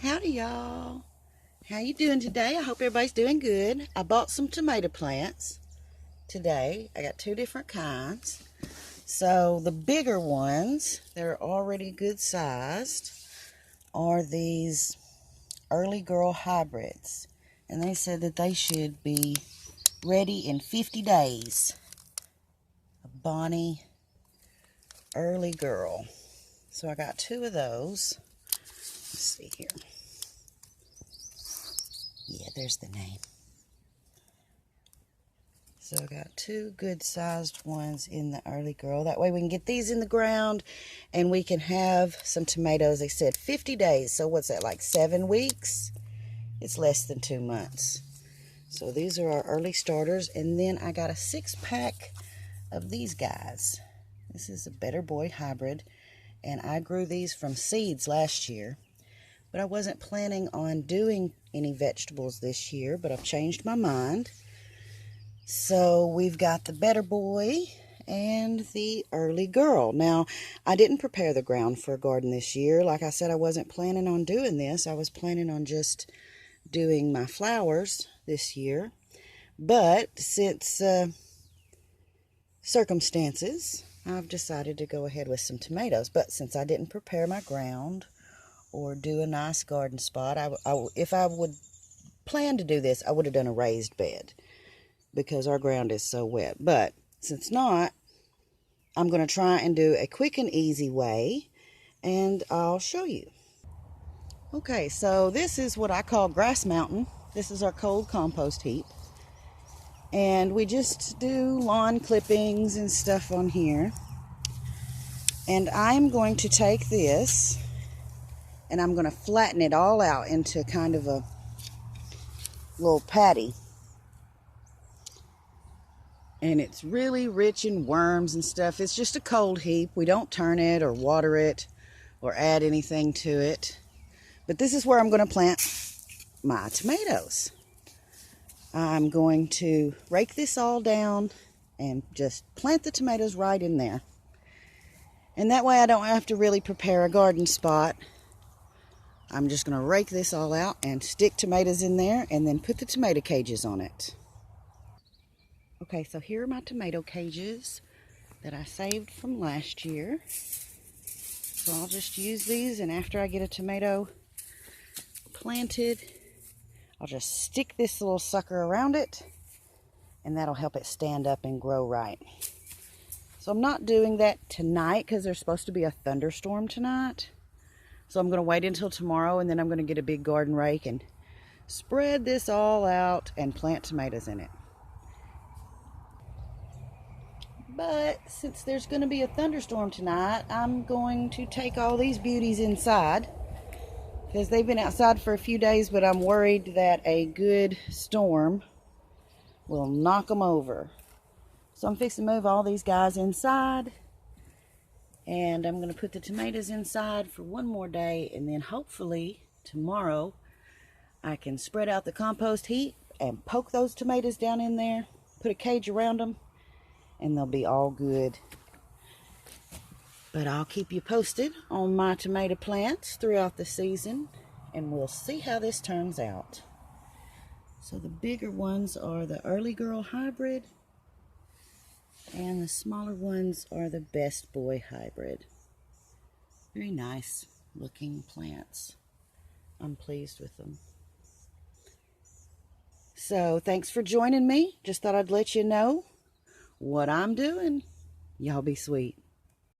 Howdy, y'all. How you doing today? I hope everybody's doing good. I bought some tomato plants today. I got two different kinds. So the bigger ones, they're already good sized, are these Early Girl hybrids. And they said that they should be ready in 50 days. A Bonnie Early Girl. So I got two of those. Let's see here. Yeah, there's the name. So I got two good sized ones in the Early Girl. That way we can get these in the ground and we can have some tomatoes. They said 50 days. So what's that, like 7 weeks? It's less than 2 months. So these are our early starters. And then I got a 6-pack of these guys. This is a Better Boy hybrid. And I grew these from seeds last year. But I wasn't planning on doing any vegetables this year, but I've changed my mind. So we've got the Better Boy and the Early Girl. Now, I didn't prepare the ground for a garden this year. Like I said, I wasn't planning on doing this. I was planning on just doing my flowers this year. But since circumstances, I've decided to go ahead with some tomatoes. But since I didn't prepare my ground or do a nice garden spot, if I would plan to do this, I would have done a raised bed because our ground is so wet. But since not, I'm going to try and do a quick and easy way, and I'll show you. Okay, so this is what I call Grass Mountain. This is our cold compost heap. And we just do lawn clippings and stuff on here. And I'm going to take this and I'm going to flatten it all out into kind of a little patty. And it's really rich in worms and stuff. It's just a cold heap. We don't turn it or water it or add anything to it. But this is where I'm going to plant my tomatoes. I'm going to rake this all down and just plant the tomatoes right in there. And that way I don't have to really prepare a garden spot. I'm just going to rake this all out and stick tomatoes in there and then put the tomato cages on it. Okay, so here are my tomato cages that I saved from last year. So I'll just use these, and after I get a tomato planted, I'll just stick this little sucker around it, and that'll help it stand up and grow right. So I'm not doing that tonight because there's supposed to be a thunderstorm tonight. So I'm going to wait until tomorrow, and then I'm going to get a big garden rake and spread this all out and plant tomatoes in it. But since there's going to be a thunderstorm tonight, I'm going to take all these beauties inside because they've been outside for a few days, but I'm worried that a good storm will knock them over. So I'm fixing to move all these guys inside, and I'm going to put the tomatoes inside for one more day, and then hopefully tomorrow I can spread out the compost heap and poke those tomatoes down in there, put a cage around them, and they'll be all good. But I'll keep you posted on my tomato plants throughout the season, and we'll see how this turns out. So the bigger ones are the Early Girl hybrid, and the smaller ones are the Best Boy hybrid. Very nice looking plants. I'm pleased with them. So thanks for joining me. Just thought I'd let you know what I'm doing. Y'all be sweet.